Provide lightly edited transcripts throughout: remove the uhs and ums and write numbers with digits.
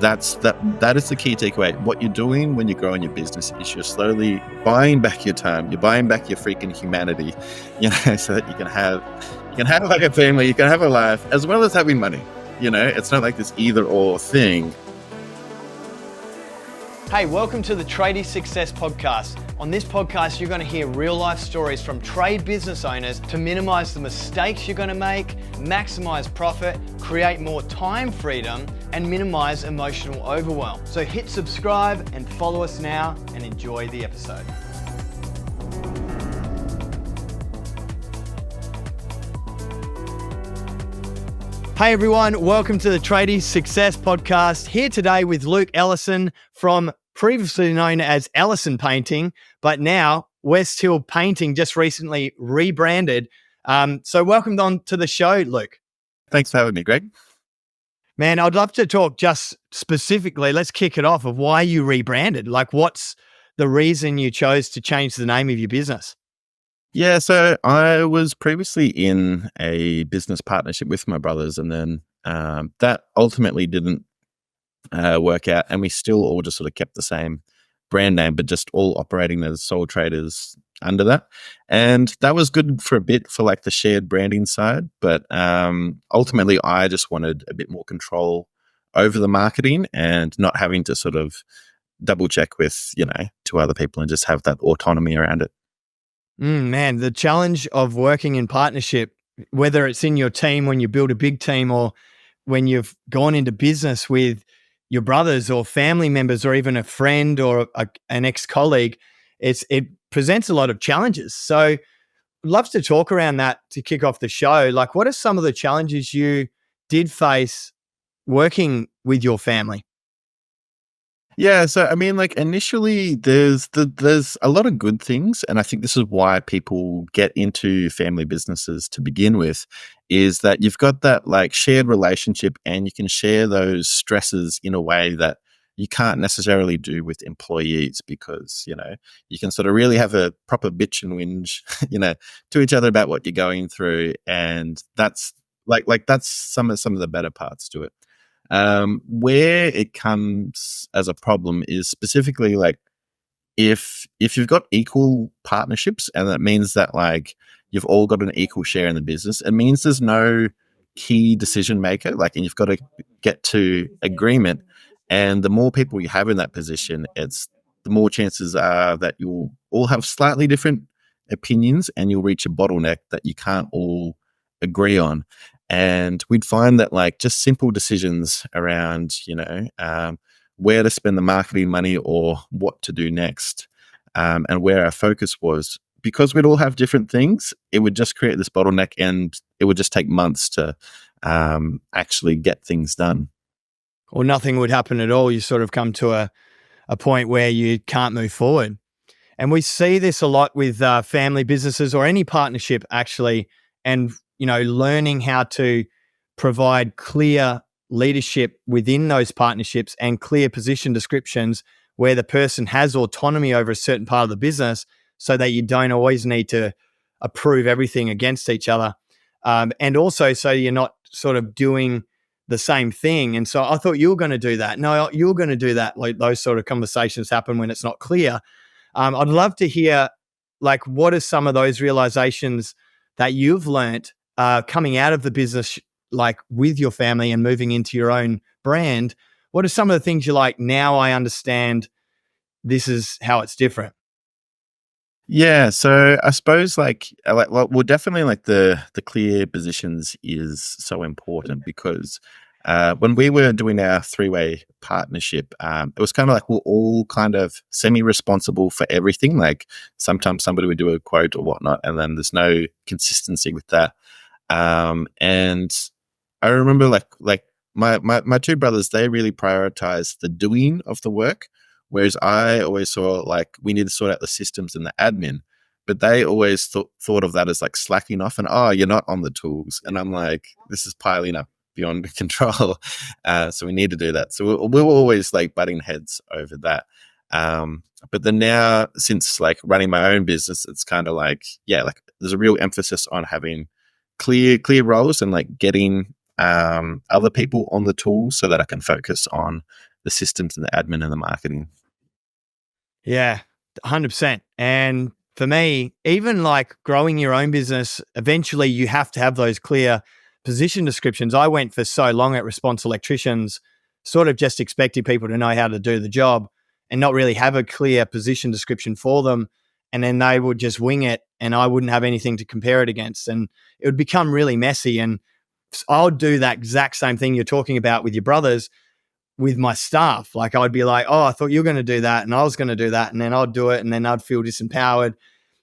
that is the key takeaway. What you're doing when you're growing your business is you're slowly buying back your time. You're buying back your freaking humanity, so that you can have like a family, you can have a life, as well as having money. It's not like this either or thing. Hey, welcome to the Tradie Success Podcast. On this podcast, you're going to hear real life stories from trade business owners to minimize the mistakes you're going to make, maximize profit, create more time freedom, and minimize emotional overwhelm. So hit subscribe and follow us now and enjoy the episode. Hey everyone, welcome to the Tradie Success Podcast. Here today with Luke Ellison from previously known as Ellison Painting, but now West Hill Painting, just recently rebranded. So welcome on to the show, Luke. Thanks for having me, Greg. Man, I'd love to talk just specifically, let's kick it off, of why you rebranded. Like, what's the reason you chose to change the name of your business? Yeah, so I was previously in a business partnership with my brothers, and then that ultimately didn't work out, and we still all just sort of kept the same brand name, but just all operating as sole traders under that. And that was good for a bit for like the shared branding side, but ultimately I just wanted a bit more control over the marketing and not having to sort of double check with, two other people and just have that autonomy around it. Man, the challenge of working in partnership, whether it's in your team when you build a big team or when you've gone into business with your brothers or family members or even a friend or an ex-colleague, it presents a lot of challenges. So I'd love to talk around that to kick off the show. Like, what are some of the challenges you did face working with your family? Yeah, so I mean, like initially, there's a lot of good things, and I think this is why people get into family businesses to begin with, is that you've got that like shared relationship, and you can share those stresses in a way that you can't necessarily do with employees, because you can sort of really have a proper bitch and whinge, to each other about what you're going through, and that's that's some of the better parts to it. Where it comes as a problem is specifically like if you've got equal partnerships, and that means that like you've all got an equal share in the business, it means there's no key decision maker, like, and you've got to get to agreement. And the more people you have in that position, the more chances are that you'll all have slightly different opinions, and you'll reach a bottleneck that you can't all agree on. And we'd find that like just simple decisions around, where to spend the marketing money or what to do next, and where our focus was, because we'd all have different things, it would just create this bottleneck, and it would just take months to actually get things done. Or nothing would happen at all. You sort of come to a point where you can't move forward. And we see this a lot with family businesses or any partnership actually, and learning how to provide clear leadership within those partnerships and clear position descriptions where the person has autonomy over a certain part of the business, so that you don't always need to approve everything against each other. And also so you're not sort of doing the same thing. And so I thought you were going to do that. No, you were going to do that. Like, those sort of conversations happen when it's not clear. I'd love to hear, like, what are some of those realizations that you've learnt coming out of the business, like with your family and moving into your own brand? What are some of the things you're like, now I understand this is how it's different? Yeah, so I suppose well, definitely like the clear positions is so important, because when we were doing our three-way partnership, it was kind of like we're all kind of semi-responsible for everything. Like sometimes somebody would do a quote or whatnot, and then there's no consistency with that. And I remember like my two brothers, they really prioritized the doing of the work, whereas I always saw like we need to sort out the systems and the admin. But they always thought of that as like slacking off, and you're not on the tools. And I'm like, this is piling up beyond control. So we need to do that. So we were always like butting heads over that. But then now, since like running my own business, it's kind of like, yeah, like there's a real emphasis on having clear roles and like getting other people on the tool so that I can focus on the systems and the admin and the marketing. Yeah, 100%. And for me, even like growing your own business, eventually you have to have those clear position descriptions. I went for so long at Response Electricians, sort of just expecting people to know how to do the job and not really have a clear position description for them. And then they would just wing it and I wouldn't have anything to compare it against. And it would become really messy. And I'll do that exact same thing you're talking about with your brothers with my staff. Like I'd be like, oh, I thought you were going to do that and I was going to do that. And then I'd do it and then I'd feel disempowered.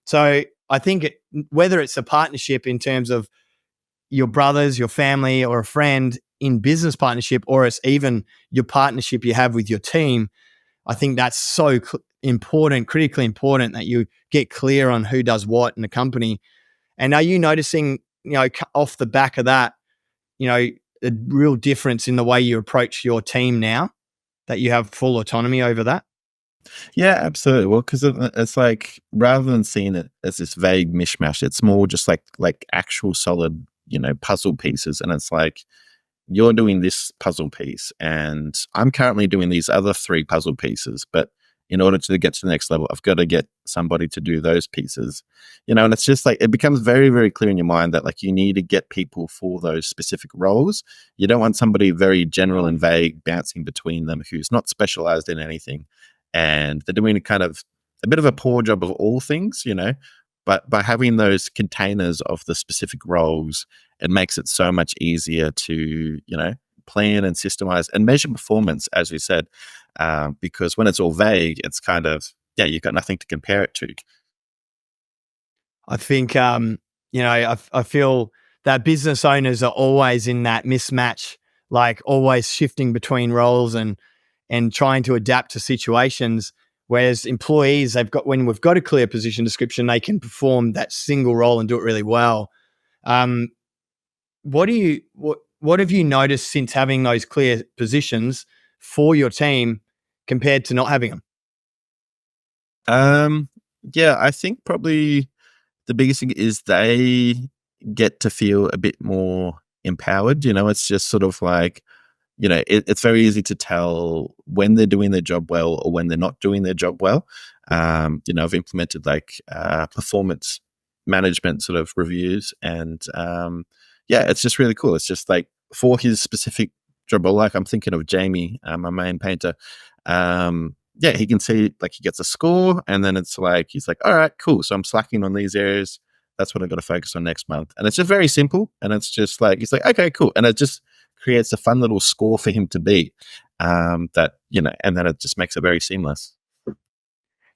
So I think whether it's a partnership in terms of your brothers, your family, or a friend in business partnership, or it's even your partnership you have with your team, I think that's so important, critically important that you get clear on who does what in the company. And are you noticing, off the back of that, a real difference in the way you approach your team now that you have full autonomy over that? Yeah, absolutely. Well, because it's like rather than seeing it as this vague mishmash, it's more just like actual solid, puzzle pieces. And it's like you're doing this puzzle piece, and I'm currently doing these other three puzzle pieces. But in order to get to the next level, I've got to get somebody to do those pieces, and it's just like it becomes very, very clear in your mind that like you need to get people for those specific roles. You don't want somebody very general and vague bouncing between them who's not specialized in anything, and they're doing a bit of a poor job of all things, But by having those containers of the specific roles, it makes it so much easier to, plan and systemize and measure performance, as we said, because when it's all vague, it's kind of, yeah, you've got nothing to compare it to. I think, I feel that business owners are always in that mismatch, like always shifting between roles and trying to adapt to situations. Whereas employees, when we've got a clear position description, they can perform that single role and do it really well. Um, what have you noticed since having those clear positions for your team compared to not having them? Um, yeah, I think probably the biggest thing is they get to feel a bit more empowered. It's just sort of like, it's very easy to tell when they're doing their job well or when they're not doing their job well. I've implemented like performance management sort of reviews, and yeah, it's just really cool. It's just like for his specific job, role, like I'm thinking of Jamie, my main painter. Yeah, he can see like he gets a score, and then it's like he's like, all right, cool. So I'm slacking on these areas. That's what I've got to focus on next month. And it's just very simple. And it's just like he's like, okay, cool. And it just creates a fun little score for him to beat. That and then it just makes it very seamless.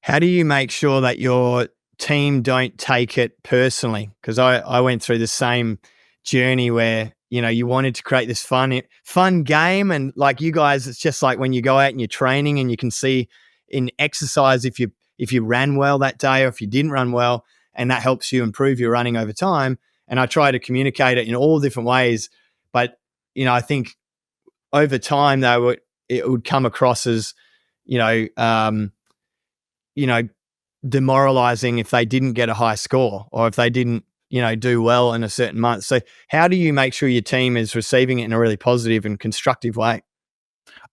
How do you make sure that your team don't take it personally? Because I went through the same journey where you wanted to create this fun game, and like you guys, it's just like when you go out and you're training, and you can see in exercise if you ran well that day or if you didn't run well, and that helps you improve your running over time. And I try to communicate it in all different ways, but I think over time it would come across as you know. You know, demoralizing if they didn't get a high score or if they didn't, do well in a certain month. So how do you make sure your team is receiving it in a really positive and constructive way?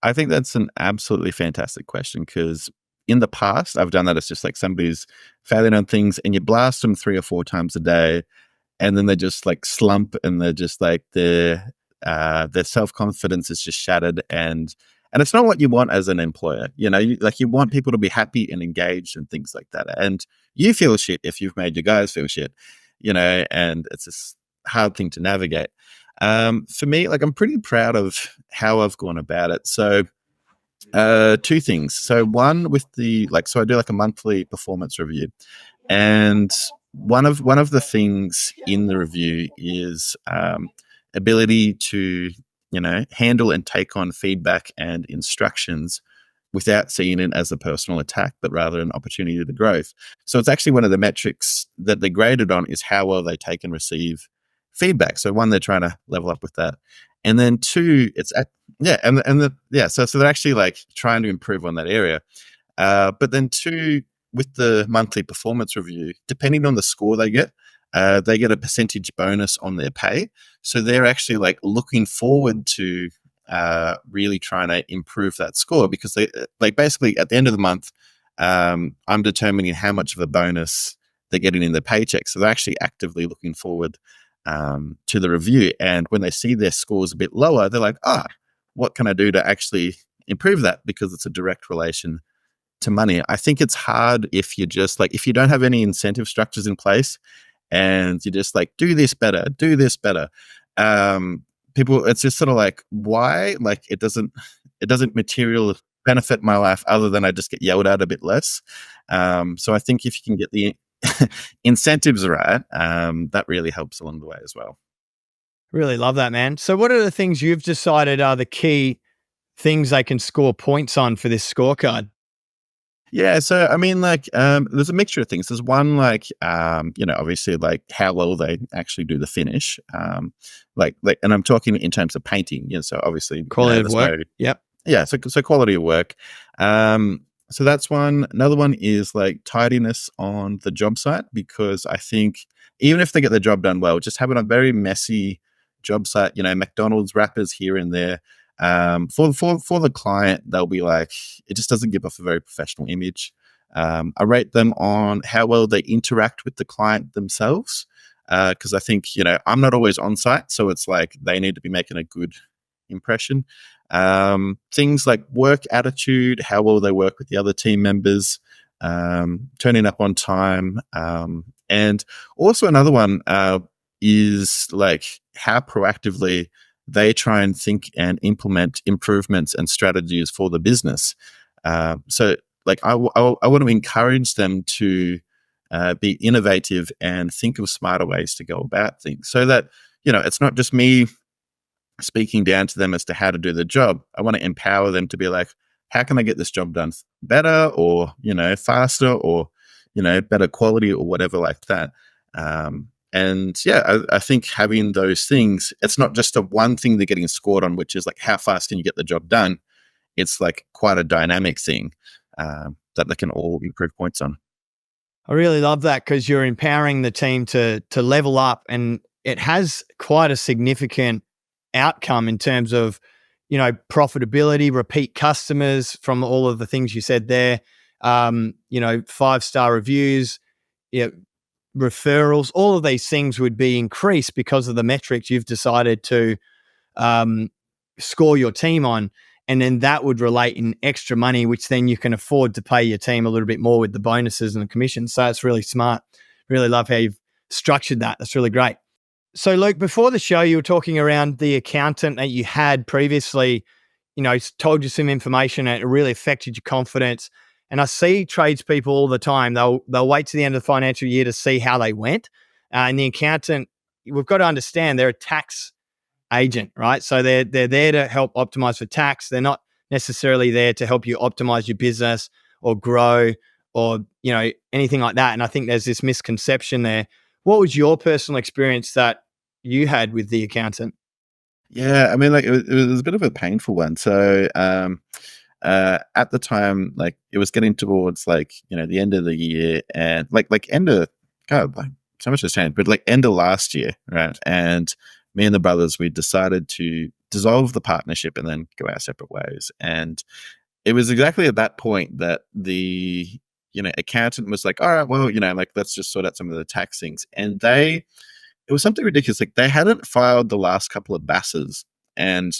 I think that's an absolutely fantastic question because in the past, I've done that. It's just like somebody's failing on things and you blast them 3 or 4 times a day, and then they just like slump and they're just like their self-confidence is just shattered, and it's not what you want as an employer. You want people to be happy and engaged and things like that, and you feel shit if you've made your guys feel shit, and it's this hard thing to navigate. For me, like I'm pretty proud of how I've gone about it. So two things. So one with so I do like a monthly performance review, and one of the things in the review is ability to handle and take on feedback and instructions without seeing it as a personal attack, but rather an opportunity to growth. So it's actually one of the metrics that they're graded on is how well they take and receive feedback. So one, they're trying to level up with that, and then two, it's at yeah, so they're actually like trying to improve on that area. But then two, with the monthly performance review, depending on the score they get, they get a percentage bonus on their pay. So they're actually like looking forward to really trying to improve that score, because they like basically at the end of the month, I'm determining how much of a bonus they're getting in their paycheck. So they're actually actively looking forward to the review. And when they see their scores a bit lower, they're like, what can I do to actually improve that? Because it's a direct relation to money. I think it's hard if you just like, if you don't have any incentive structures in place and you just like, do this better, do this better. People, it's just sort of like, why? Like it doesn't material benefit my life other than I just get yelled at a bit less. So I think if you can get the incentives right, that really helps along the way as well. Really love that, man. So, what are the things you've decided are the key things they can score points on for this scorecard? Yeah, so I mean, like, there's a mixture of things. There's one like, obviously, like how well they actually do the finish, and I'm talking in terms of painting. So obviously, Quality of there's work. no, Yep. yeah, so quality of work. So that's one. Another one is like tidiness on the job site, because I think even if they get the job done well, just having a very messy job site, McDonald's wrappers here and there, for the client, they'll be like, it just doesn't give off a very professional image. I rate them on how well they interact with the client themselves, because I think I'm not always on site, so it's like they need to be making a good impression. Things like work attitude, how well they work with the other team members, turning up on time, and also another one is like how proactively they try and think and implement improvements and strategies for the business. So, like, I want to encourage them to be innovative and think of smarter ways to go about things, so that it's not just me speaking down to them as to how to do the job. I want to empower them to be like, how can I get this job done better, or faster, or better quality, or whatever like that. And yeah, I think having those things, it's not just a one thing they're getting scored on, which is like how fast can you get the job done. It's like quite a dynamic thing that they can all improve points on. I really love that because you're empowering the team to level up, and it has quite a significant outcome in terms of profitability, repeat customers from all of the things you said there. 5-star reviews, yeah, referrals, all of these things would be increased because of the metrics you've decided to um, score your team on. And then that would relate in extra money, which then you can afford to pay your team a little bit more with the bonuses and the commissions. So it's really smart. Really love how you've structured that. That's really great. So, Luke, before the show, you were talking around the accountant that you had previously, told you some information and it really affected your confidence. And I see tradespeople all the time. They'll wait to the end of the financial year to see how they went. And the accountant, we've got to understand they're a tax agent, right? So they're there to help optimize for tax. They're not necessarily there to help you optimize your business or grow or anything like that. And I think there's this misconception there. What was your personal experience that you had with the accountant? Yeah, I mean, like it was a bit of a painful one. So at the time, like it was getting towards like the end of the year, and like end of, God, like so much has changed, but like end of last year, right? And me and the brothers, we decided to dissolve the partnership and then go our separate ways. And it was exactly at that point that the accountant was like, all right, well, like let's just sort out some of the tax things. And it was something ridiculous. Like they hadn't filed the last couple of BASs, and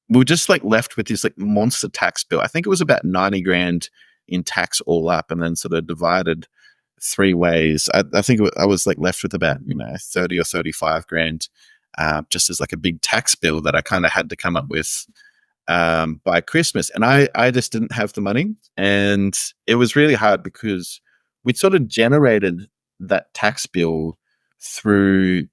we were just like left with this like monster tax bill. I think it was about 90 grand in tax all up, and then sort of divided three ways. I think I was like left with about 30 or 35 grand, just as like a big tax bill that I kind of had to come up with by Christmas. And I just didn't have the money. And it was really hard because we'd sort of generated that tax bill through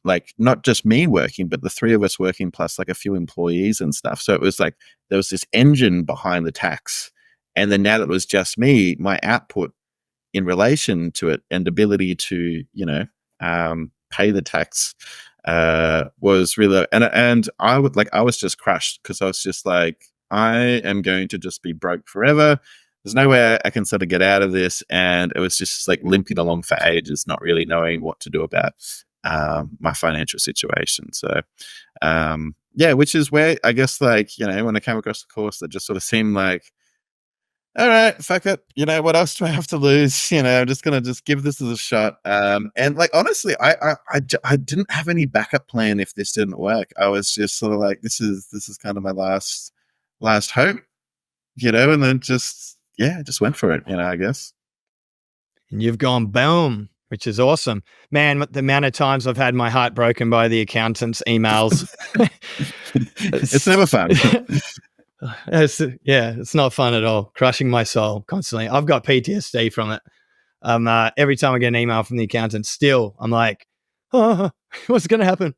like not just me working, but the three of us working plus like a few employees and stuff. So it was like there was this engine behind the tax. And then now that it was just me, my output in relation to it and ability to, pay the tax was really, and I was just crushed because I was just like, I am going to just be broke forever. there's no way I can sort of get out of this. And it was just like limping along for ages, not really knowing what to do about my financial situation. So, yeah, which is where I guess, like, when I came across the course, that just sort of seemed like, all right, fuck it. What else do I have to lose? I'm just gonna just give this as a shot. And like, honestly, I didn't have any backup plan if this didn't work. I was just sort of like, this is kind of my last hope, and then just, yeah, just went for it. I guess. And you've gone boom, which is awesome. Man, the amount of times I've had my heart broken by the accountant's emails. It's never fun. It's not fun at all. Crushing my soul constantly. I've got PTSD from it. Every time I get an email from the accountant, still I'm like, oh, what's going to happen?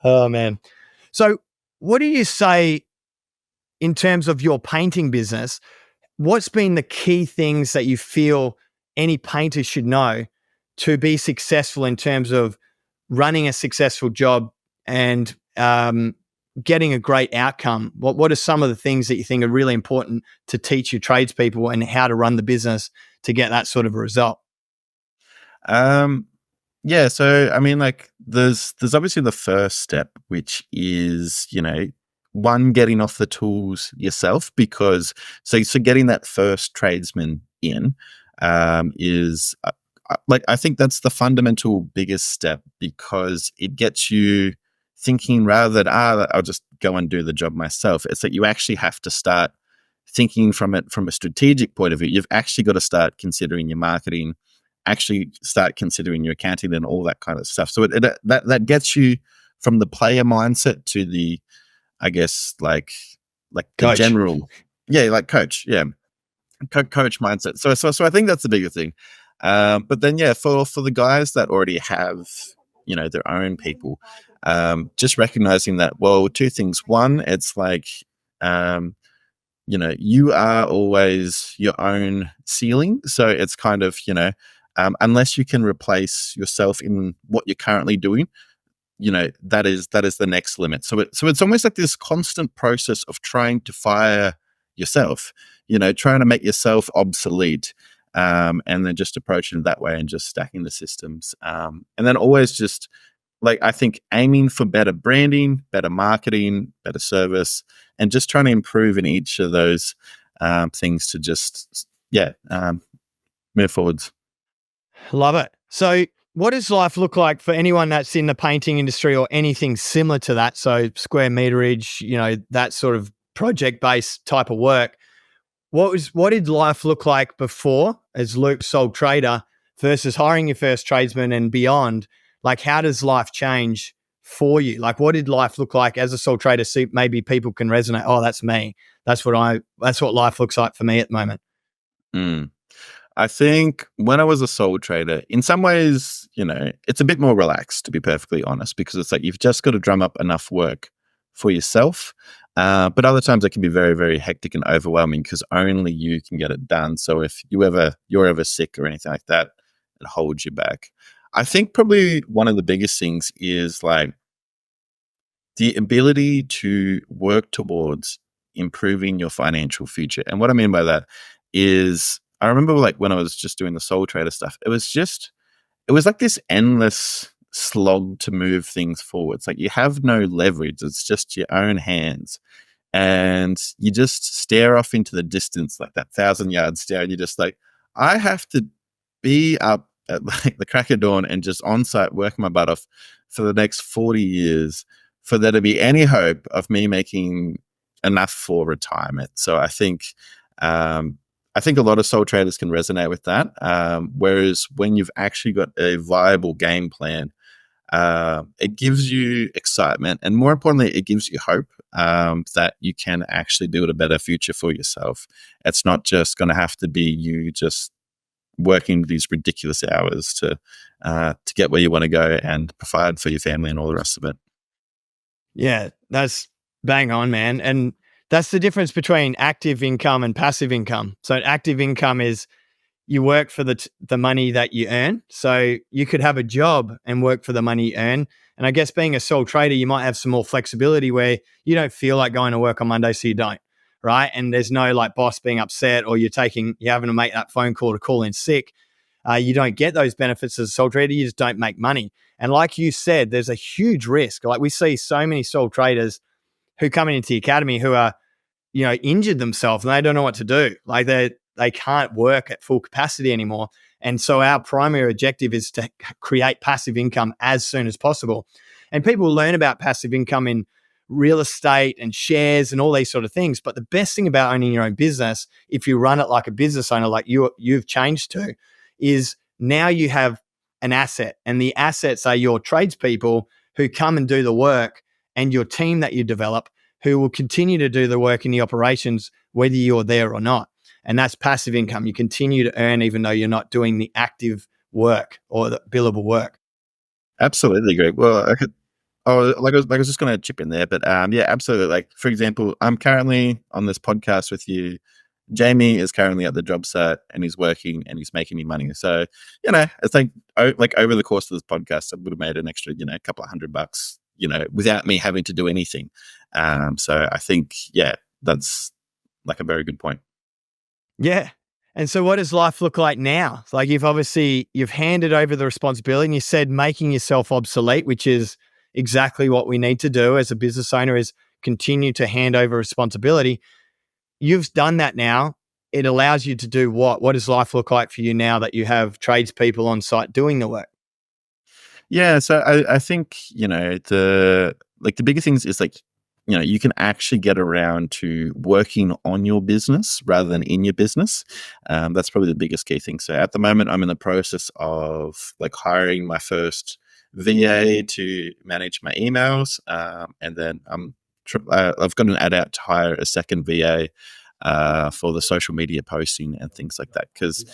Oh man. So, what do you say in terms of your painting business? What's been the key things that you feel any painter should know to be successful in terms of running a successful job and getting a great outcome? What are some of the things that you think are really important to teach your tradespeople and how to run the business to get that sort of a result? Yeah, so I mean, like, there's obviously the first step, which is, one, getting off the tools yourself, because so getting that first tradesman in is like, I think that's the fundamental biggest step, because it gets you thinking, rather than I'll just go and do the job myself. It's that you actually have to start thinking from a strategic point of view. You've actually got to start considering your marketing, actually start considering your accounting and all that kind of stuff. So that gets you from the player mindset to the, I guess, like the Coach. general, yeah, like coach, yeah, coach mindset. So I think that's the bigger thing. But then, yeah, for the guys that already have, their own people, just recognizing that, well, two things. One, it's like, you are always your own ceiling. So it's kind of, unless you can replace yourself in what you're currently doing, that is the next limit. So it's almost like this constant process of trying to fire yourself, trying to make yourself obsolete, and then just approaching it that way and just stacking the systems, and then always just, like, I think, aiming for better branding, better marketing, better service, and just trying to improve in each of those things to just, move forwards. Love it. So, what does life look like for anyone that's in the painting industry or anything similar to that? So, square meterage, that sort of project based type of work. What did life look like before as Luke, sole trader, versus hiring your first tradesman and beyond? Like, how does life change for you? Like, what did life look like as a sole trader? So maybe people can resonate. Oh, that's me. That's what life looks like for me at the moment. Mm. I think when I was a sole trader, in some ways, it's a bit more relaxed, to be perfectly honest, because it's like you've just got to drum up enough work for yourself. But other times it can be very, very hectic and overwhelming because only you can get it done. So if you're ever sick or anything like that, it holds you back. I think probably one of the biggest things is, like, the ability to work towards improving your financial future. And what I mean by that is, I remember, like, when I was just doing the sole trader stuff, it was like this endless slog to move things forward. It's like you have no leverage. It's just your own hands. And you just stare off into the distance, like that 1,000-yard stare. And you're just like, I have to be up at, like, the crack of dawn and just on site working my butt off for the next 40 years for there to be any hope of me making enough for retirement. So I think a lot of sole traders can resonate with that. Whereas when you've actually got a viable game plan, it gives you excitement, and more importantly, it gives you hope that you can actually build a better future for yourself. It's not just going to have to be you just working these ridiculous hours to get where you want to go and provide for your family and all the rest of it. Yeah, that's bang on, man. And that's the difference between active income and passive income. So active income is you work for the money that you earn. So you could have a job and work for the money you earn. And I guess being a sole trader, you might have some more flexibility where you don't feel like going to work on Monday, so you don't, right? And there's no like boss being upset, or you're having to make that phone call to call in sick. You don't get those benefits as a sole trader. You just don't make money. And like you said, there's a huge risk. Like we see so many sole traders who come into the academy who are, injured themselves and they don't know what to do. Like they can't work at full capacity anymore. And so our primary objective is to create passive income as soon as possible. And people learn about passive income in real estate and shares and all these sort of things. But the best thing about owning your own business, if you run it like a business owner, like you've changed to, is now you have an asset, and the assets are your tradespeople who come and do the work, and your team that you develop who will continue to do the work in the operations, whether you're there or not. And that's passive income. You continue to earn even though you're not doing the active work or the billable work. Absolutely, Greg. Well, I was just going to chip in there, but yeah, absolutely. Like, for example, I'm currently on this podcast with you. Jamie is currently at the job site and he's working and he's making me money. So, it's like over the course of this podcast, I would have made an extra, a couple of $100, without me having to do anything. So I think, yeah, that's like a very good point. Yeah. And so what does life look like now? It's like you've handed over the responsibility, and you said making yourself obsolete, which is exactly what we need to do as a business owner, is continue to hand over responsibility. You've done that now. It allows you to do what? What does life look like for you now that you have tradespeople on site doing the work? Yeah, so I think, the bigger things is like, you can actually get around to working on your business rather than in your business. That's probably the biggest key thing. So at the moment, I'm in the process of like hiring my first VA to manage my emails, and then I've got an ad out to hire a second VA for the social media posting and things like that. Because,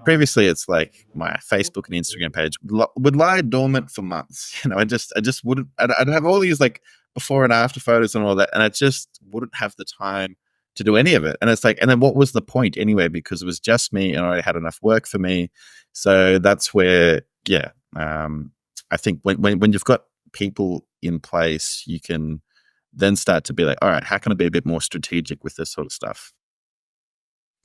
previously it's like my Facebook and Instagram page would lie dormant for months. I just wouldn't, I'd have all these like before and after photos and all that, and I just wouldn't have the time to do any of it. And it's like, and then what was the point anyway? Because it was just me and I had enough work for me. So that's where, yeah, I think when you've got people in place, you can then start to be like, all right, how can I be a bit more strategic with this sort of stuff?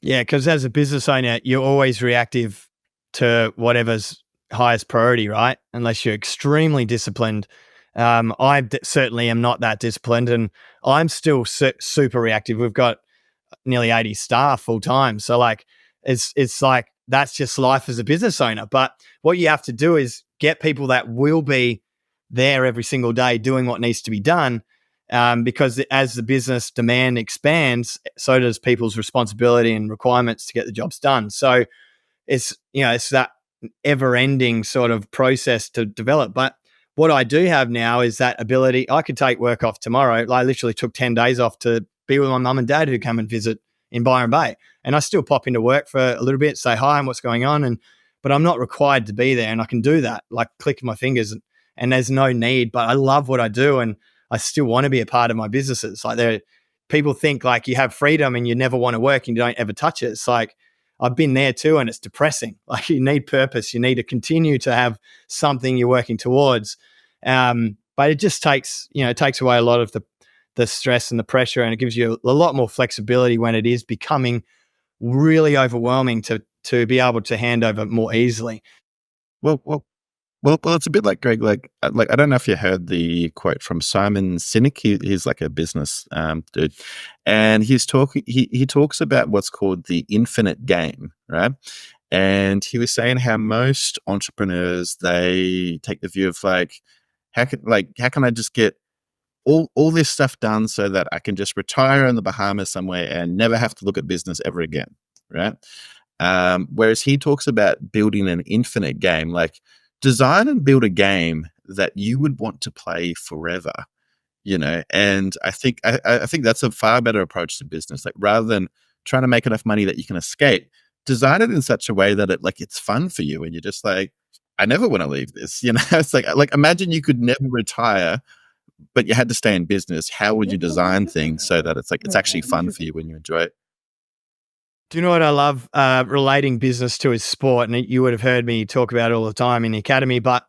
Yeah, because as a business owner, you're always reactive to whatever's highest priority, right? Unless you're extremely disciplined. Certainly am not that disciplined, and I'm still super reactive. We've got nearly 80 staff full time, so like it's like that's just life as a business owner. But what you have to do is get people that will be there every single day doing what needs to be done, because as the business demand expands, so does people's responsibility and requirements to get the jobs done. So it's that ever-ending sort of process to develop. But what I do have now is that ability. I could take work off tomorrow. I literally took 10 days off to be with my mum and dad who come and visit in Byron Bay. And I still pop into work for a little bit, say hi and what's going on. But I'm not required to be there, and I can do that, like click my fingers, and there's no need. But I love what I do, and I still want to be a part of my businesses. Like people think like you have freedom and you never want to work and you don't ever touch it. It's like I've been there too, and it's depressing. Like you need purpose. You need to continue to have something you're working towards. But it just takes away a lot of the stress and the pressure, and it gives you a lot more flexibility when it is becoming really overwhelming to be able to hand over more easily. Well, well, well, it's a bit like Greg. Like I don't know if you heard the quote from Simon Sinek. He's like a business dude, and he's talking. He talks about what's called the infinite game, right? And he was saying how most entrepreneurs, they take the view of like, how can I just get all this stuff done so that I can just retire in the Bahamas somewhere and never have to look at business ever again, right? Whereas he talks about building an infinite game, like design and build a game that you would want to play forever, And I think that's a far better approach to business. Like rather than trying to make enough money that you can escape, design it in such a way that it's fun for you, and you're just like, I never want to leave this. It's like imagine you could never retire, but you had to stay in business. How would you design things so that it's actually fun for you when you enjoy it? Do you know what I love relating business to is sport? And you would have heard me talk about it all the time in the academy, but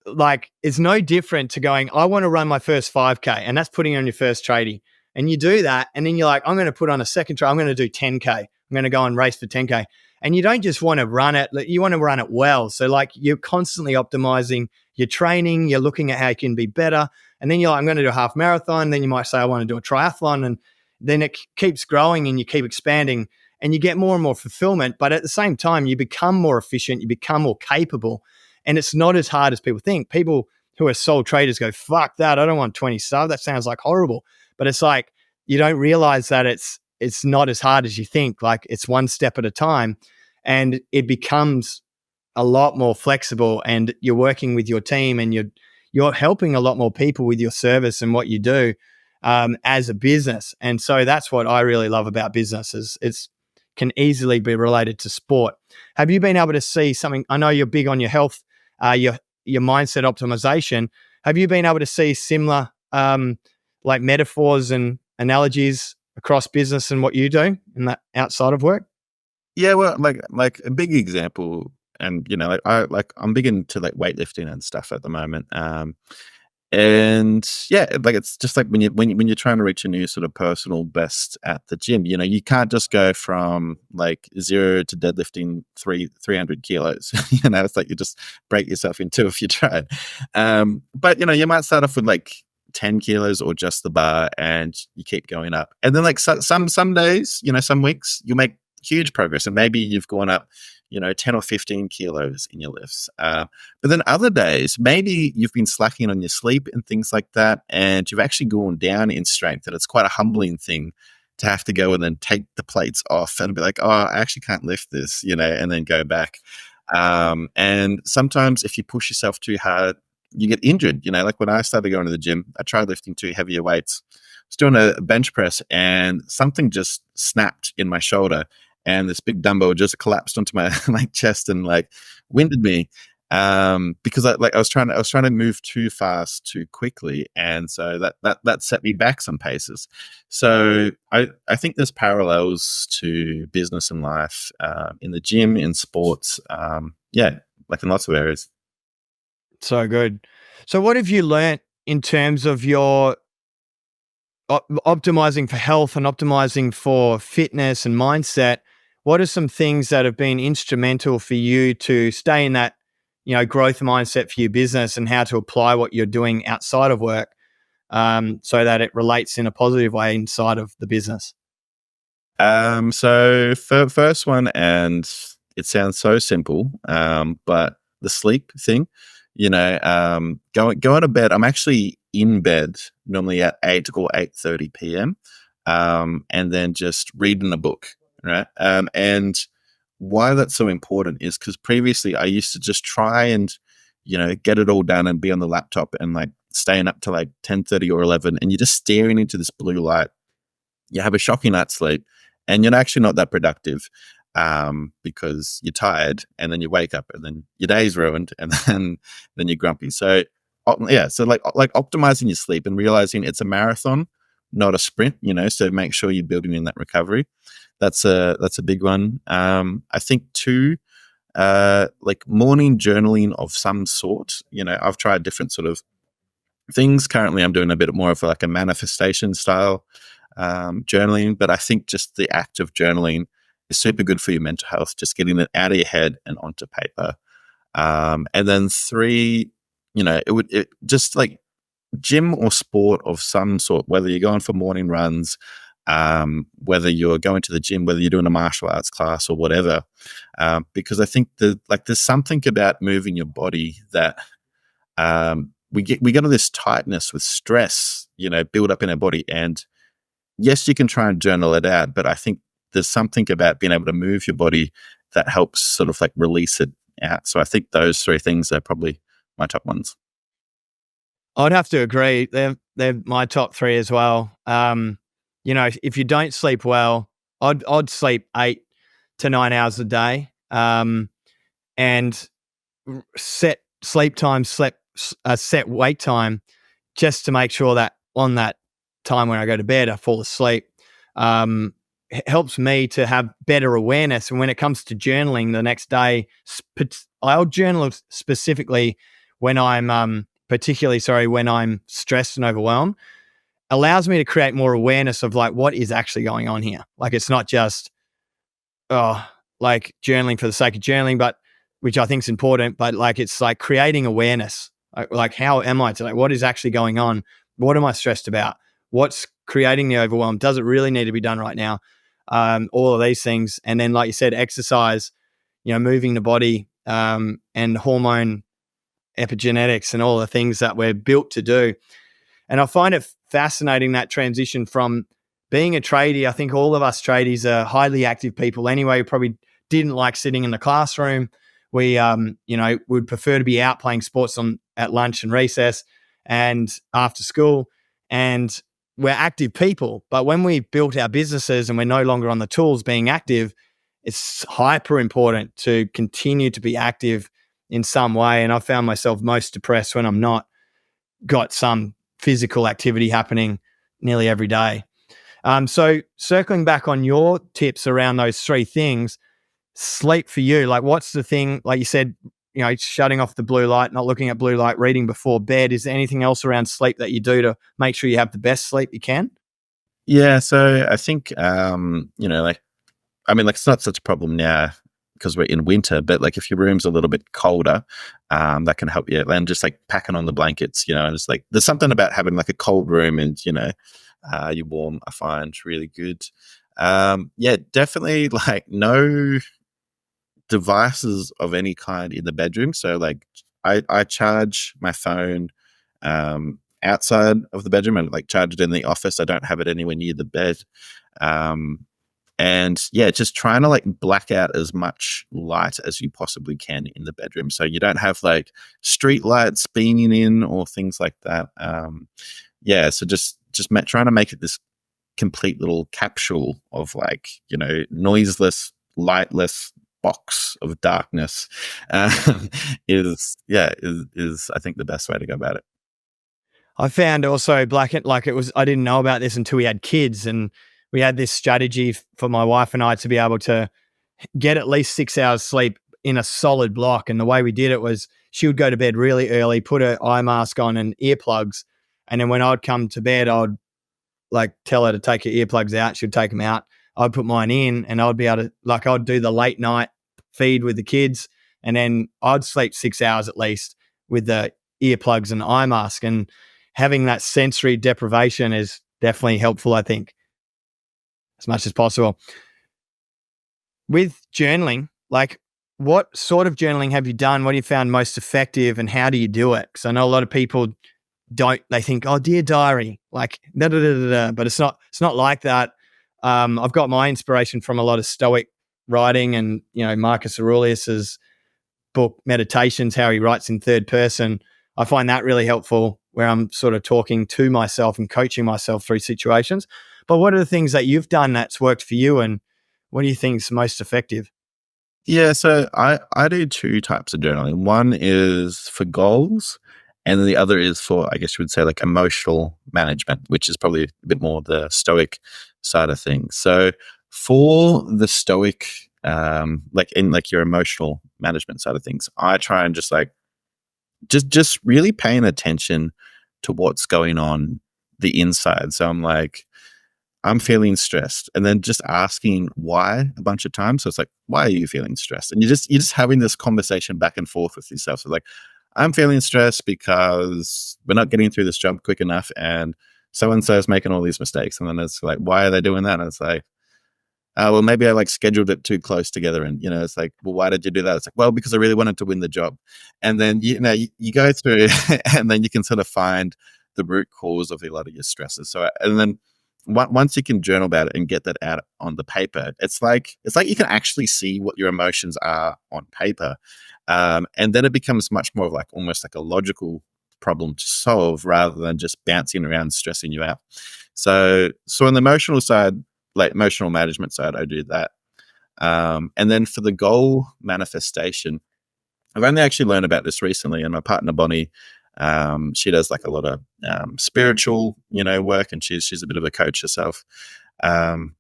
like it's no different to going, I want to run my first 5K, and that's putting on your first tradie. And you do that, and then you're like, I'm going to put on a second try. I'm going to do 10K. I'm going to go and race for 10K. And you don't just want to run it, you want to run it well. So like you're constantly optimizing your training, you're looking at how you can be better. And then you're like, I'm going to do a half marathon. Then you might say, I want to do a triathlon. And then it keeps growing and you keep expanding and you get more and more fulfillment. But at the same time, you become more efficient, you become more capable. And it's not as hard as people think. People who are sole traders go, fuck that. I don't want 20 sub. That sounds like horrible. But it's like, you don't realize that it's not as hard as you think. Like it's one step at a time and it becomes a lot more flexible and you're working with your team and you're helping a lot more people with your service and what you do as a business. And so that's what I really love about business is it's can easily be related to sport. Have you been able to see something? I know you're big on your health, your mindset optimization. Have you been able to see similar like metaphors and analogies across business and what you do in that outside of work? Yeah, well, like a big example, and I'm big into like weightlifting and stuff at the moment. And yeah, like it's just like when you're trying to reach a new sort of personal best at the gym, you can't just go from like 0 to deadlifting 300 kilos. It's like you just break yourself in two if you try. But you might start off with like 10 kilos or just the bar, and you keep going up. And then like some days, some weeks you'll make huge progress, and maybe you've gone up 10 or 15 kilos in your lifts. But then other days, maybe you've been slacking on your sleep and things like that, and you've actually gone down in strength. And it's quite a humbling thing to have to go and then take the plates off and be like, oh, I actually can't lift this, and then go back. And sometimes if you push yourself too hard, you get injured. Like when I started going to the gym, I tried lifting two heavier weights. I was doing a bench press and something just snapped in my shoulder. And this big dumbbell just collapsed onto my my chest and like winded me because I was trying to move too fast too quickly, and so that set me back some paces. So I think there's parallels to business and life in the gym, in sports, yeah, like in lots of areas. So good. So what have you learnt in terms of your optimizing for health and optimizing for fitness and mindset? What are some things that have been instrumental for you to stay in that, growth mindset for your business and how to apply what you're doing outside of work so that it relates in a positive way inside of the business? So first one, and it sounds so simple, but the sleep thing, going to bed. I'm actually in bed normally at 8 or 8:30 p.m. And then just reading a book, right? And why that's so important is because previously I used to just try and get it all done and be on the laptop and like staying up to like 10:30 or 11, and you're just staring into this blue light. You have a shocking night's sleep, and you're actually not that productive because you're tired, and then you wake up, and then your day's ruined, and then you're grumpy. So yeah, so like optimizing your sleep and realizing it's a marathon, not a sprint. So make sure you're building in that recovery. That's a big one. I think too, like morning journaling of some sort. I've tried different sort of things. Currently, I'm doing a bit more of like a manifestation style journaling, but I think just the act of journaling is super good for your mental health, just getting it out of your head and onto paper. And then three, it just like gym or sport of some sort, whether you're going for morning runs, whether you're going to the gym, whether you're doing a martial arts class or whatever, because I think there's something about moving your body that we get all this tightness with stress, build up in our body. And yes, you can try and journal it out, but I think there's something about being able to move your body that helps sort of like release it out. So I think those three things are probably my top ones. I'd have to agree. They're my top three as well. If you don't sleep well, I'd sleep 8 to 9 hours a day, and set sleep time, set wake time, just to make sure that on that time when I go to bed, I fall asleep. Helps me to have better awareness. And when it comes to journaling the next day, I'll journal specifically when I'm when I'm stressed and overwhelmed. allows me to create more awareness of like what is actually going on here. Like it's not just oh, like journaling for the sake of journaling, but which I think is important, but like it's like creating awareness. Like how am I today? What is actually going on? What am I stressed about? What's creating the overwhelm? Does it really need to be done right now? All of these things. And then, like you said, exercise, moving the body, and hormone epigenetics and all the things that we're built to do. And I find it fascinating, that transition from being a tradie. I think all of us tradies are highly active people anyway. We probably didn't like sitting in the classroom. We, would prefer to be out playing sports at lunch and recess and after school. And we're active people. But when we built our businesses and we're no longer on the tools being active, it's hyper important to continue to be active in some way. And I found myself most depressed when I'm not got some physical activity happening nearly every day. So circling back on your tips around those three things, sleep for you, like what's the thing, like you said, shutting off the blue light, not looking at blue light, reading before bed. Is there anything else around sleep that you do to make sure you have the best sleep you can? Yeah, so I think like it's not such a problem now because we're in winter, but like if your room's a little bit colder, that can help you. And just like packing on the blankets, and it's like there's something about having like a cold room and you're warm. I find really good. Yeah, definitely like no devices of any kind in the bedroom. So like I charge my phone outside of the bedroom and like charge it in the office. I don't have it anywhere near the bed. Um, and yeah, just trying to like black out as much light as you possibly can in the bedroom. So you don't have like street lights beaming in or things like that. Yeah. So just trying to make it this complete little capsule of like, noiseless, lightless box of darkness, is I think the best way to go about it. I found also I didn't know about this until we had kids, and we had this strategy for my wife and I to be able to get at least 6 hours sleep in a solid block. And the way we did it was she would go to bed really early, put her eye mask on and earplugs. And then when I'd come to bed, I'd like tell her to take her earplugs out. She'd take them out. I'd put mine in and I'd be able to, like, I'd do the late night feed with the kids. And then I'd sleep 6 hours at least with the earplugs and eye mask. And having that sensory deprivation is definitely helpful, I think, as much as possible. With journaling, like what sort of journaling have you done? What have you found most effective and how do you do it? Because I know a lot of people they think, oh, dear diary, like da da da da da, but it's not like that. I've got my inspiration from a lot of Stoic writing and, Marcus Aurelius's book Meditations, how he writes in third person. I find that really helpful where I'm sort of talking to myself and coaching myself through situations. But what are the things that you've done that's worked for you and what do you think is most effective? Yeah, so I do two types of journaling. One is for goals, and then the other is for, I guess you would say, like emotional management, which is probably a bit more the stoic side of things. So for the stoic, like in like your emotional management side of things, I try and just really paying attention to what's going on the inside. So I'm like, I'm feeling stressed, and then just asking why a bunch of times. So it's like, why are you feeling stressed? And you're just having this conversation back and forth with yourself. So like, I'm feeling stressed because we're not getting through this job quick enough, and so and so is making all these mistakes. And then it's like, why are they doing that? And it's like, well, maybe I like scheduled it too close together. And, it's like, well, why did you do that? It's like, well, because I really wanted to win the job. And then, you go through and then you can sort of find the root cause of a lot of your stresses. So, and then once you can journal about it and get that out on the paper, it's like you can actually see what your emotions are on paper. And then it becomes much more of like almost like a logical problem to solve rather than just bouncing around, stressing you out. So on the emotional side, like emotional management side, I do that. And then for the goal manifestation, I've only actually learned about this recently, and my partner Bonnie, she does like a lot of spiritual, work, and she's a bit of a coach herself. And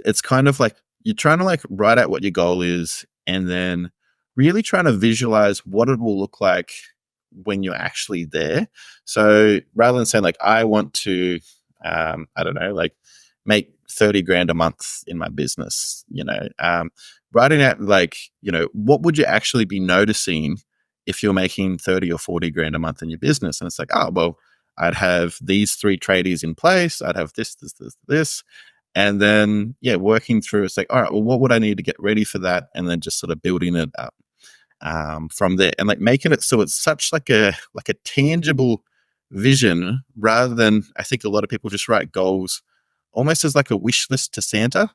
it's kind of like you're trying to like write out what your goal is, and then really trying to visualize what it will look like when you're actually there. So rather than saying like, I want to, I don't know, like make 30 grand a month in my business, writing out like, what would you actually be noticing if you're making 30 or 40 grand a month in your business? And it's like, oh, well, I'd have these three tradies in place. I'd have this. And then, yeah, working through, it's like, all right, well, what would I need to get ready for that? And then just sort of building it up from there, and like making it so it's such like a tangible vision, rather than, I think a lot of people just write goals almost as like a wish list to Santa.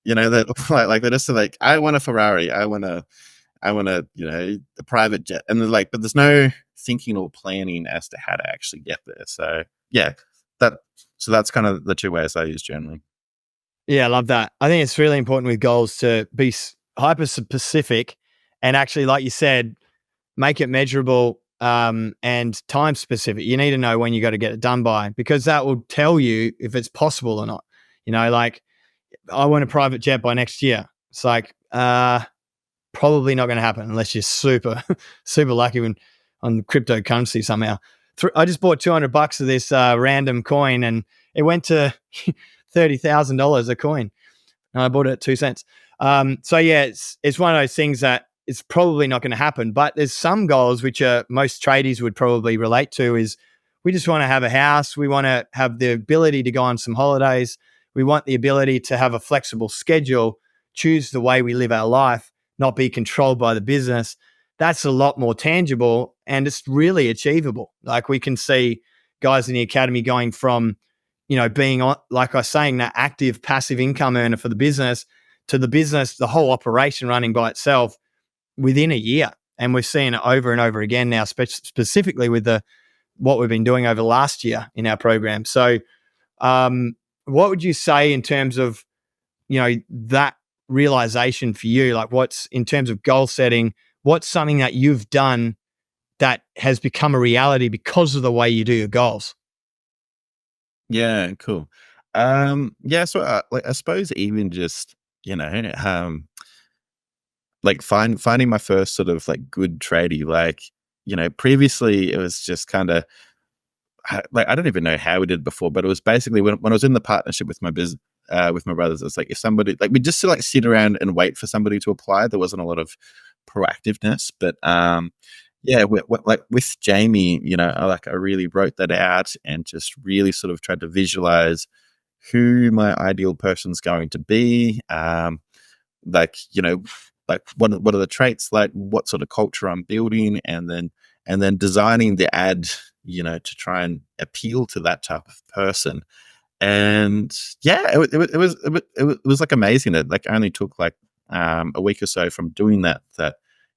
That like they're just like, I want a Ferrari, I want a a private jet, and they're like, but there's no thinking or planning as to how to actually get there. So yeah, that that's kind of the two ways I use journaling. Yeah, I love that. I think it's really important with goals to be hyper specific and actually, like you said, make it measurable and time specific. You need to know when you got to get it done by, because that will tell you if it's possible or not. Like, I want a private jet by next year. It's like, probably not going to happen unless you're super, super lucky on cryptocurrency somehow. I just bought $200 of this random coin, and it went to $30,000 a coin, and I bought it at 2 cents. So yeah, it's one of those things that it's probably not going to happen. But there's some goals which most tradies would probably relate to. Is we just want to have a house, we want to have the ability to go on some holidays, we want the ability to have a flexible schedule, choose the way we live our life, not be controlled by the business. That's a lot more tangible, and it's really achievable. Like, we can see guys in the academy going from, being on, like I was saying, that active passive income earner for the business, to the business, the whole operation running by itself within a year. And we're seeing it over and over again now, specifically with what we've been doing over last year in our program. So, what would you say in terms of, that realization for you? Like, what's in terms of goal setting, what's something that you've done that has become a reality because of the way you do your goals? Yeah, cool. Yeah, so like I suppose even just you know like finding my first sort of like good tradie, like previously it was just kind of like, I don't even know how we did before, but it was basically when I was in the partnership with my with my brothers, it's like, if somebody, like, we just like sit around and wait for somebody to apply. There wasn't a lot of proactiveness, but yeah, like with Jamie, I really wrote that out and just really sort of tried to visualize who my ideal person's going to be. Like, like what are the traits, like what sort of culture I'm building, and then designing the ad, to try and appeal to that type of person. And yeah, it was like amazing. It like only took like a week or so from doing that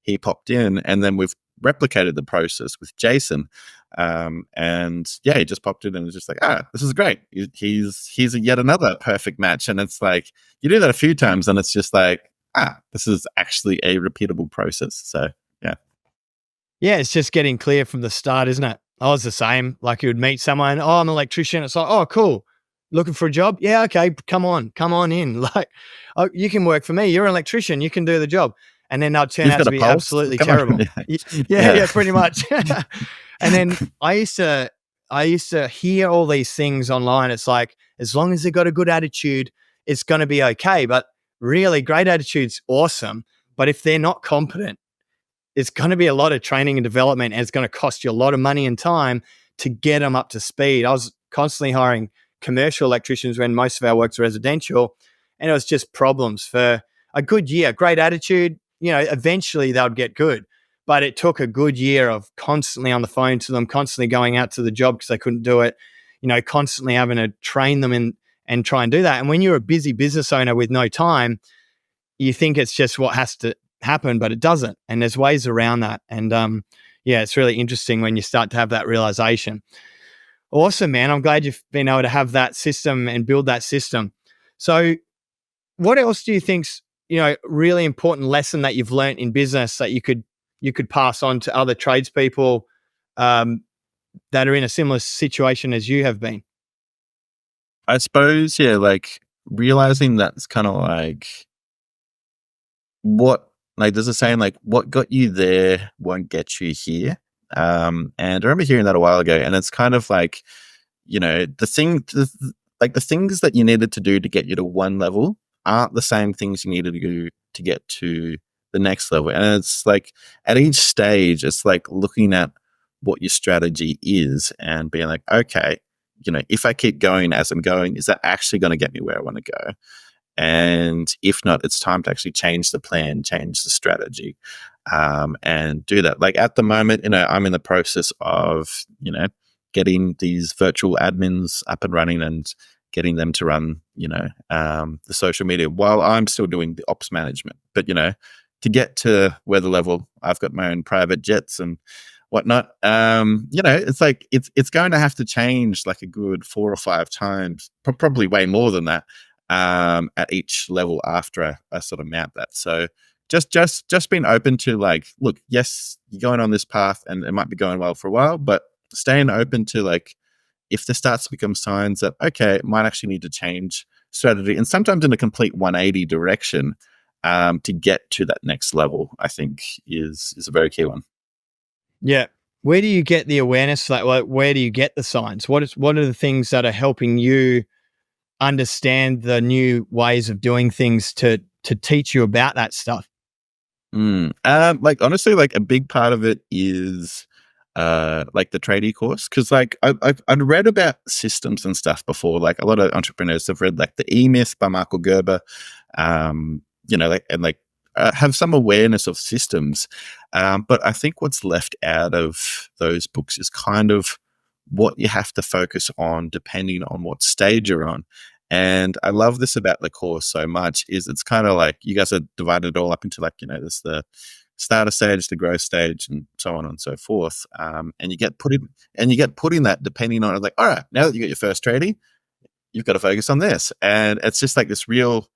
he popped in, and then we've replicated the process with Jason. And yeah, he just popped in and was just like, this is great. He's yet another perfect match. And it's like, you do that a few times, and it's just like, this is actually a repeatable process. So yeah. Yeah, it's just getting clear from the start, isn't it? I was the same. Like, you would meet someone, I'm an electrician. It's like, oh, cool. Looking for a job? Yeah, okay, come on in. Like, oh, you can work for me. You're an electrician. You can do the job. And then they'll turn You've out got to a be pulse. absolutely Come on. terrible. Yeah, Yeah. yeah, pretty much. And then I used to hear all these things online. It's like, as long as they've got a good attitude, it's going to be okay. But really, great attitude's awesome. But if they're not competent, it's going to be a lot of training and development, and it's going to cost you a lot of money and time to get them up to speed. I was constantly hiring commercial electricians when most of our work's residential, and it was just problems for a good year. Great attitude, eventually they'd get good. But it took a good year of constantly on the phone to them, constantly going out to the job because they couldn't do it, constantly having to train them and try and do that. And when you're a busy business owner with no time, you think it's just what has to happen, but it doesn't. And there's ways around that. And yeah, it's really interesting when you start to have that realization. Awesome, man. I'm glad you've been able to have that system and build that system. So, what else do you think's really important lesson that you've learned in business that you could pass on to other tradespeople um, that are in a similar situation as you have been? I suppose, yeah, like realizing that's kind of like what, like, there's a saying like, what got you there won't get you here. And I remember hearing that a while ago, and it's kind of like, the things that you needed to do to get you to one level aren't the same things you needed to do to get to the next level. And it's like at each stage, it's like looking at what your strategy is and being like, okay, if I keep going as I'm going, is that actually going to get me where I want to go? And if not, it's time to actually change the plan, change the strategy, and do that. Like at the moment, I'm in the process of, getting these virtual admins up and running and getting them to run, the social media while I'm still doing the ops management. But, to get to where the level, I've got my own private jets and whatnot. It's like it's going to have to change like a good 4 or 5 times, probably way more than that, at each level after I sort of mount that. So just being open to like, look, yes, you're going on this path and it might be going well for a while, but staying open to like, if there starts to become signs that, okay, it might actually need to change strategy, and sometimes in a complete 180 direction, to get to that next level, I think is a very key one. Yeah. Where do you get the awareness? Like, where do you get the signs? What are the things that are helping you understand the new ways of doing things to teach you about that stuff? Like honestly, like a big part of it is like the tradie course, because like I'd read about systems and stuff before. Like a lot of entrepreneurs have read like the E Myth by Michael Gerber, like and like have some awareness of systems. But I think what's left out of those books is kind of what you have to focus on depending on what stage you're on. And I love this about the course so much is it's kind of like you guys are divided all up into like, there's the starter stage, the growth stage, and so on and so forth. And you get put in that depending on like, all right, now that you got your first trading, you've got to focus on this. And it's just like this real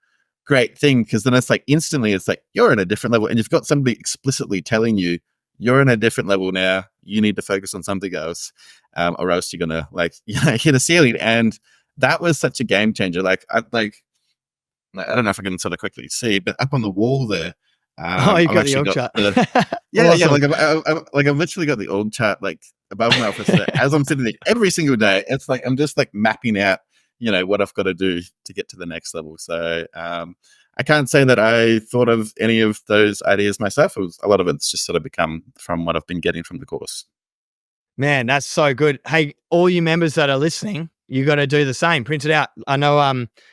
great thing, because then it's like instantly it's like you're in a different level and you've got somebody explicitly telling you you're in a different level now. You need to focus on something else, or else you're gonna like hit a ceiling. And that was such a game changer. I don't know if I can sort of quickly see, but up on the wall there, Oh, you've I've got the actually org got chart. the yeah. Awesome. I've literally got the org chart like above my office there. As I'm sitting there every single day, it's like I'm just like mapping out, what I've got to do to get to the next level. So I can't say that I thought of any of those ideas myself. A lot of it's just sort of become from what I've been getting from the course. Man, that's so good. Hey, all you members that are listening, you got to do the same. Print it out. I know.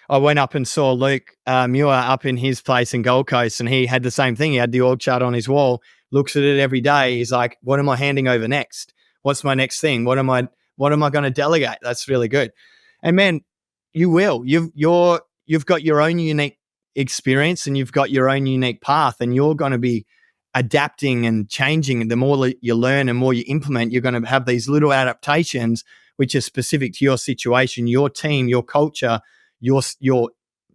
I went up and saw Luke Muir up in his place in Gold Coast, and he had the same thing. He had the org chart on his wall. Looks at it every day. He's like, "What am I handing over next? What's my next thing? What am I going to delegate?" That's really good. And man, you will. You've got your own unique experience, and you've got your own unique path, and you're going to be adapting and changing. The more you learn and more you implement, you're going to have these little adaptations which are specific to your situation, your team, your culture, your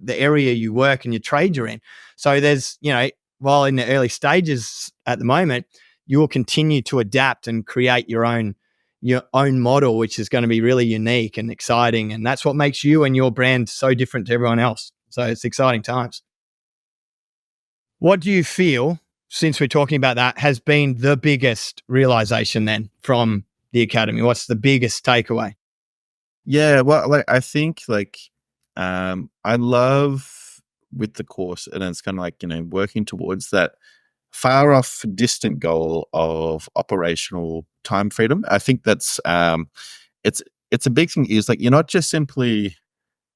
the area you work and your trade you're in. So there's, while in the early stages at the moment, you will continue to adapt and create your own model, which is going to be really unique and exciting. And that's what makes you and your brand so different to everyone else. So it's exciting times. What do you feel, since we're talking about that, has been the biggest realization then from the academy? What's the biggest takeaway? Yeah, well, like I think like I love with the course, and it's kind of like working towards that far off distant goal of operational time freedom. I think that's it's it's a big thing. Is like you're not just simply,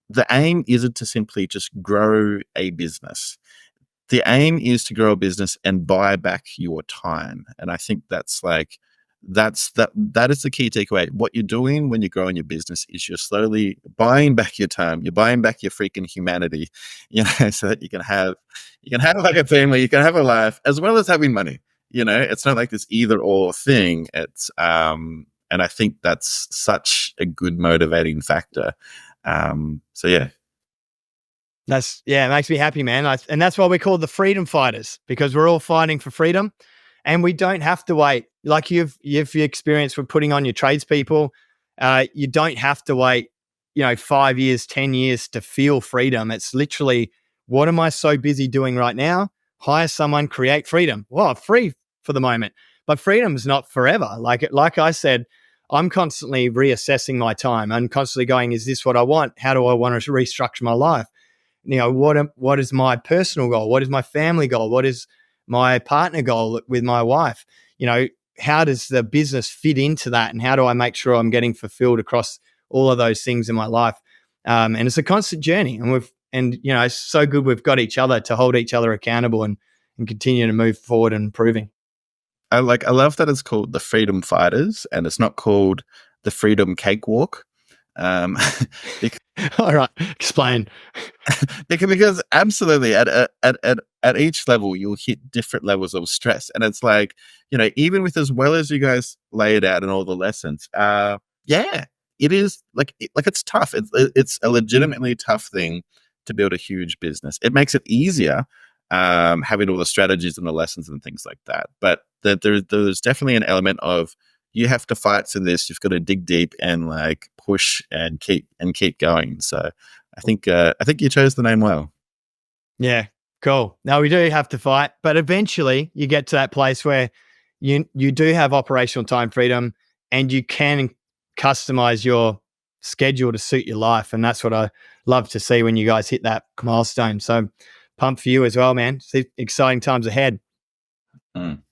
the aim isn't to simply just grow a business. The aim is to grow a business and buy back your time. And I think that is the key takeaway. What you're doing when you're growing your business is you're slowly buying back your time. You're buying back your freaking humanity, so that you can have like a family, you can have a life, as well as having money. It's not like this either or thing. And I think that's such a good motivating factor. So yeah. It makes me happy, man. And that's why we're called the freedom fighters, because we're all fighting for freedom, and we don't have to wait. Like you've experienced with putting on your tradespeople, you don't have to wait, 5 years, 10 years to feel freedom. It's literally, what am I so busy doing right now? Hire someone, create freedom. Well, free for the moment. But freedom's not forever. Like I said, I'm constantly reassessing my time. I'm constantly going, is this what I want? How do I want to restructure my life? What is my personal goal? What is my family goal? What is my partner goal with my wife? How does the business fit into that? And how do I make sure I'm getting fulfilled across all of those things in my life? And it's a constant journey. And it's so good we've got each other to hold each other accountable and continue to move forward and improving. I love that it's called the Freedom Fighters and it's not called the Freedom Cakewalk. Um, All right, explain. because absolutely at each level you'll hit different levels of stress, and it's like, even with as well as you guys lay it out in all the lessons, yeah, it is it's tough. It's a legitimately tough thing to build a huge business. It makes it easier, having all the strategies and the lessons and things like that, but there's definitely an element of you have to fight for this. You've got to dig deep and push and keep going. So I think you chose the name well. Yeah, cool. Now we do have to fight, but eventually you get to that place where you do have operational time freedom and you can customize your schedule to suit your life. And that's what I love to see when you guys hit that milestone. So pumped for you as well, man. See, exciting times ahead. Mm.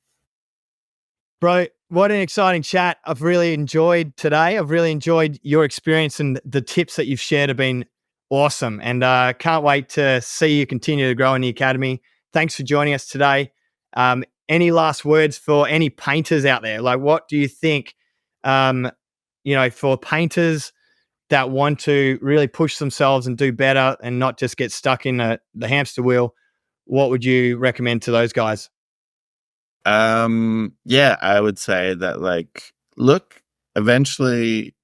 Bro, what an exciting chat. I've really enjoyed today. I've really enjoyed your experience, and the tips that you've shared have been awesome. And can't wait to see you continue to grow in the academy. Thanks for joining us today. Any last words for any painters out there? What do you think, for painters that want to really push themselves and do better and not just get stuck in the hamster wheel? What would you recommend to those guys? Yeah, I would say that look, eventually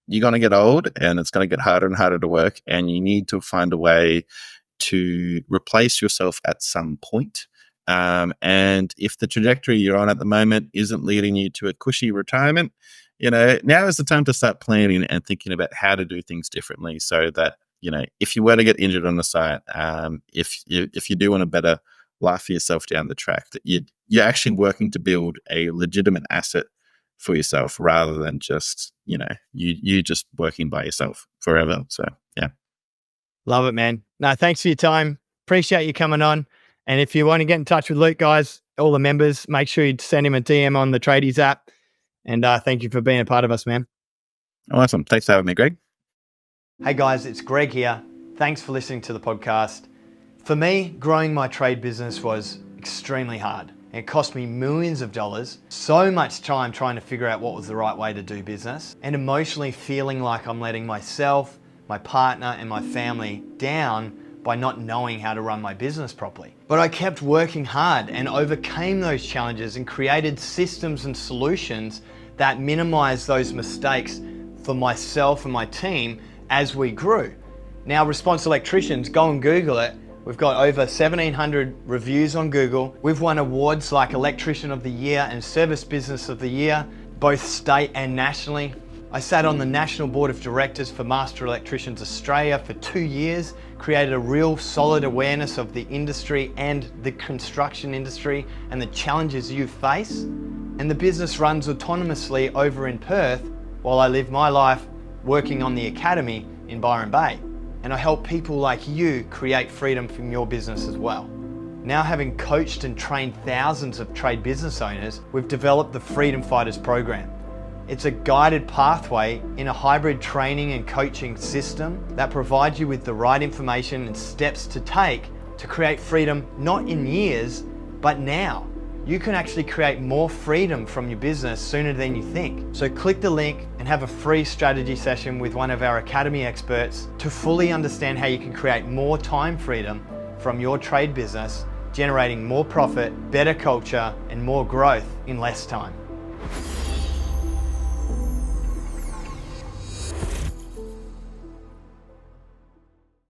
you're going to get old and it's going to get harder and harder to work, and you need to find a way to replace yourself at some point. And if the trajectory you're on at the moment isn't leading you to a cushy retirement, now is the time to start planning and thinking about how to do things differently so that, if you were to get injured on the site, if you do want a better life for yourself down the track, that you're actually working to build a legitimate asset for yourself rather than just, you just working by yourself forever. So, yeah. Love it, man. No, thanks for your time. Appreciate you coming on. And if you want to get in touch with Luke, guys, all the members, make sure you send him a DM on the Tradies app. And thank you for being a part of us, man. Awesome. Thanks for having me, Greg. Hey, guys, it's Greg here. Thanks for listening to the podcast. For me, growing my trade business was extremely hard. It cost me millions of dollars, so much time trying to figure out what was the right way to do business, and emotionally feeling like I'm letting myself, my partner, and my family down by not knowing how to run my business properly. But I kept working hard and overcame those challenges and created systems and solutions that minimized those mistakes for myself and my team as we grew. Now, Response Electricians, go and Google it. We've got over 1,700 reviews on Google. We've won awards like Electrician of the Year and Service Business of the Year, both state and nationally. I sat on the National Board of Directors for Master Electricians Australia for 2 years, created a real solid awareness of the industry and the construction industry and the challenges you face. And the business runs autonomously over in Perth while I live my life working on the academy in Byron Bay. And I help people like you create freedom from your business as well. Now, having coached and trained thousands of trade business owners, we've developed the Freedom Fighters program. It's a guided pathway in a hybrid training and coaching system that provides you with the right information and steps to take to create freedom, not in years, but now. You can actually create more freedom from your business sooner than you think. So click the link and have a free strategy session with one of our academy experts to fully understand how you can create more time freedom from your trade business, generating more profit, better culture, and more growth in less time.